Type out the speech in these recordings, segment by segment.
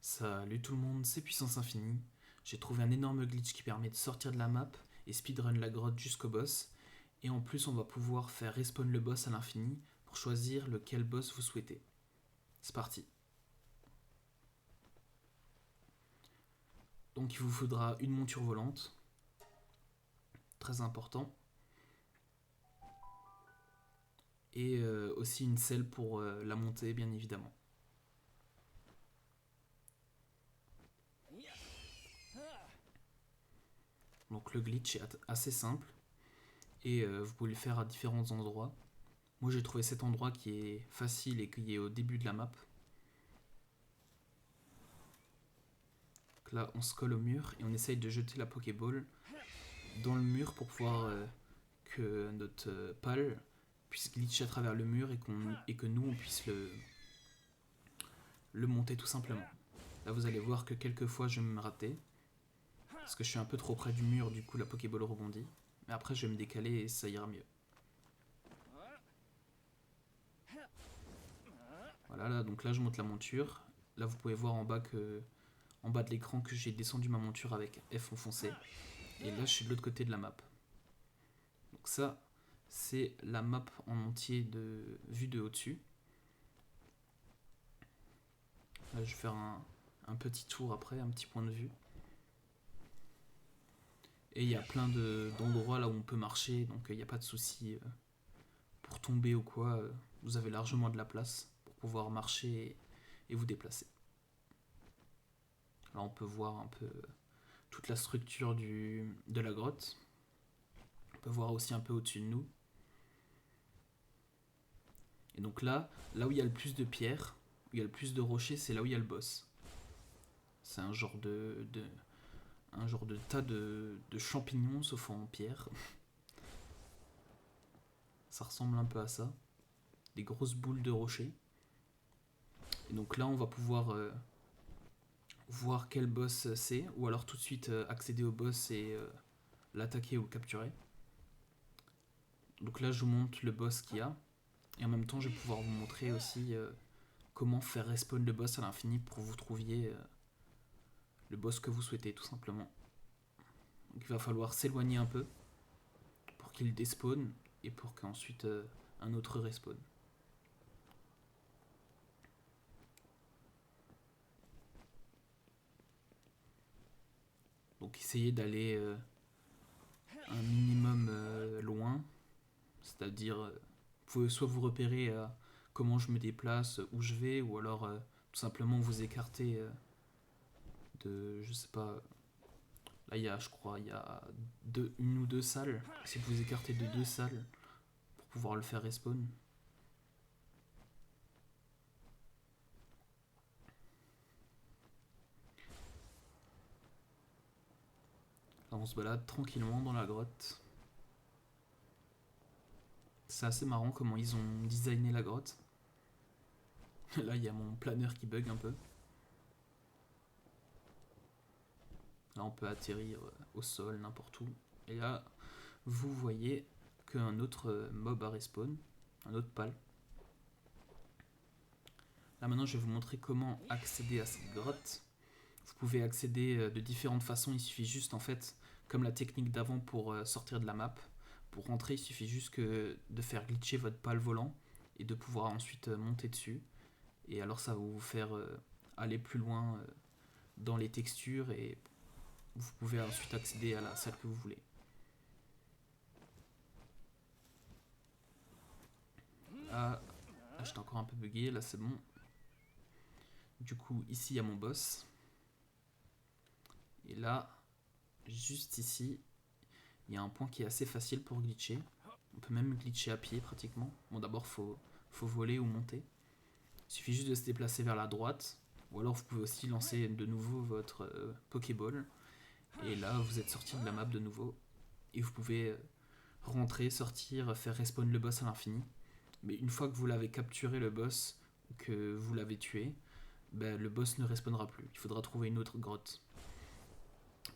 Salut tout le monde, c'est Puissance Infinie. J'ai trouvé un énorme glitch qui permet de sortir de la map et speedrun la grotte jusqu'au boss. Et en plus, on va pouvoir faire respawn le boss à l'infini pour choisir lequel boss vous souhaitez. C'est parti. Donc il vous faudra une monture volante, très important, et aussi une selle pour la montée bien évidemment. Donc le glitch est assez simple et vous pouvez le faire à différents endroits. Moi j'ai trouvé cet endroit qui est facile et qui est au début de la map. Donc là on se colle au mur et on essaye de jeter la Pokéball dans le mur pour pouvoir que notre pal puisse glitcher à travers le mur et que nous on puisse le monter tout simplement. Là vous allez voir que quelques fois je vais me rater parce que je suis un peu trop près du mur, du coup la Pokéball rebondit. Mais après je vais me décaler et ça ira mieux. Voilà, là, donc là je monte la monture. Là vous pouvez voir en bas de l'écran que j'ai descendu ma monture avec F enfoncé. Et là je suis de l'autre côté de la map. Donc ça c'est la map en entier vue de au-dessus. Là je vais faire un petit tour après, un petit point de vue. Et il y a plein d'endroits là où on peut marcher, donc il n'y a pas de souci pour tomber ou quoi. Vous avez largement de la place pour pouvoir marcher et vous déplacer. Là on peut voir un peu toute la structure de la grotte. On peut voir aussi un peu au-dessus de nous. Et donc là où il y a le plus de pierres, où il y a le plus de rochers, c'est là où il y a le boss. C'est un genre de tas de champignons sauf en pierre. Ça ressemble un peu à ça. Des grosses boules de rochers. Et donc là on va pouvoir voir quel boss c'est, ou alors tout de suite accéder au boss et l'attaquer ou le capturer. Donc là je vous montre le boss qu'il y a, et en même temps je vais pouvoir vous montrer aussi comment faire respawn le boss à l'infini pour que vous trouviez le boss que vous souhaitez tout simplement. Donc il va falloir s'éloigner un peu pour qu'il despawn et pour qu'ensuite un autre respawn. Donc essayez d'aller un minimum loin, c'est-à-dire vous pouvez soit vous repérer comment je me déplace, où je vais, ou alors tout simplement vous écarter de, je sais pas, là il y a, je crois, il y a une ou deux salles. Si vous vous écartez de deux salles pour pouvoir le faire respawn. Là on se balade tranquillement dans la grotte. C'est assez marrant comment ils ont designé la grotte. Là il y a mon planeur qui bug un peu. Là on peut atterrir au sol, n'importe où. Et là vous voyez qu'un autre mob a respawn, un autre pal. Là maintenant je vais vous montrer comment accéder à cette grotte. Vous pouvez accéder de différentes façons, il suffit juste en fait, comme la technique d'avant pour sortir de la map, pour rentrer il suffit juste de faire glitcher votre pal volant et de pouvoir ensuite monter dessus. Et alors ça va vous faire aller plus loin dans les textures et vous pouvez ensuite accéder à la salle que vous voulez. Là j'étais encore un peu bugué, là c'est bon. Du coup ici il y a mon boss. Et là, juste ici, il y a un point qui est assez facile pour glitcher. On peut même glitcher à pied pratiquement. Bon d'abord faut voler ou monter. Il suffit juste de se déplacer vers la droite. Ou alors vous pouvez aussi lancer de nouveau votre Pokéball. Et là vous êtes sorti de la map de nouveau. Et vous pouvez rentrer, sortir, faire respawn le boss à l'infini. Mais une fois que vous l'avez capturé le boss, que vous l'avez tué, ben, le boss ne respawnera plus. Il faudra trouver une autre grotte.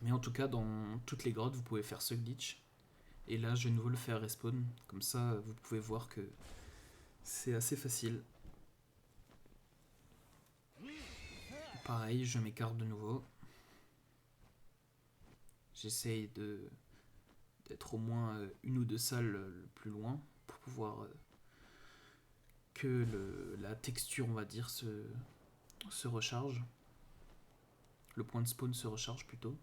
Mais en tout cas, dans toutes les grottes, vous pouvez faire ce glitch. Et là, je vais de nouveau le faire respawn. Comme ça, vous pouvez voir que c'est assez facile. pareil, je m'écarte de nouveau. J'essaye d'être au moins une ou deux salles le plus loin pour pouvoir que la texture, on va dire, se recharge. Le point de spawn se recharge plutôt.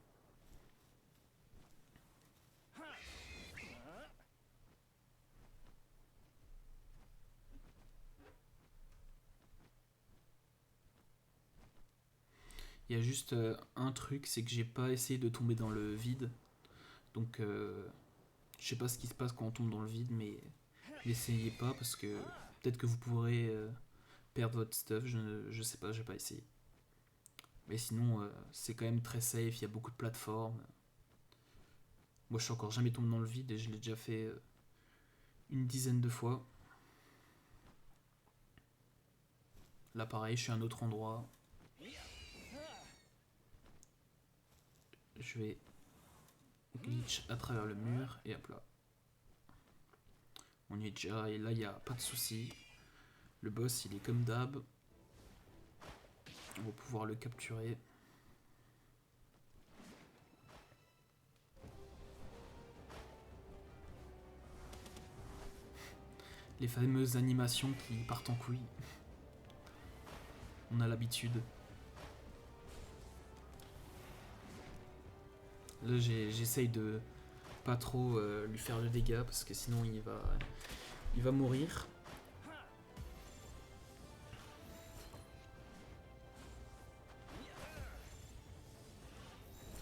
Il y a juste un truc, c'est que j'ai pas essayé de tomber dans le vide. Donc je sais pas ce qui se passe quand on tombe dans le vide, mais n'essayez pas parce que peut-être que vous pourrez perdre votre stuff, je sais pas, j'ai pas essayé. Mais sinon, c'est quand même très safe, il y a beaucoup de plateformes. Moi, je suis encore jamais tombé dans le vide et je l'ai déjà fait une dizaine de fois. Là, pareil, je suis à un autre endroit. Je vais glitch à travers le mur et hop là. On y est déjà et là, il n'y a pas de souci. Le boss, il est comme d'hab. On va pouvoir le capturer. Les fameuses animations qui partent en couille. On a l'habitude. Là, j'essaye de pas trop lui faire de dégâts parce que sinon il va mourir.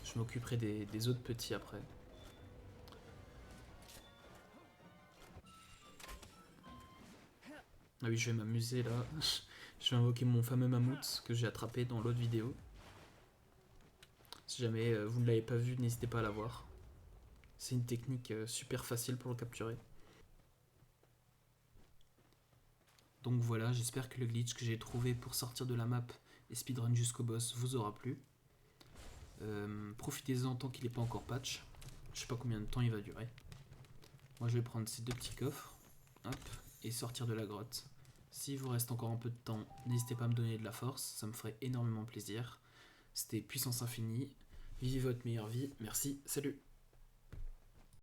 Je m'occuperai des autres petits après. Ah oui, je vais m'amuser là. Je vais invoquer mon fameux mammouth que j'ai attrapé dans l'autre vidéo. Si jamais vous ne l'avez pas vu, n'hésitez pas à la voir. C'est une technique super facile pour le capturer. Donc voilà, j'espère que le glitch que j'ai trouvé pour sortir de la map et speedrun jusqu'au boss vous aura plu. Profitez-en tant qu'il n'est pas encore patch. Je sais pas combien de temps il va durer. Moi je vais prendre ces deux petits coffres, hop, et sortir de la grotte. S'il vous reste encore un peu de temps, n'hésitez pas à me donner de la force, ça me ferait énormément plaisir. C'était Puissance Infinie, vivez votre meilleure vie, merci, salut!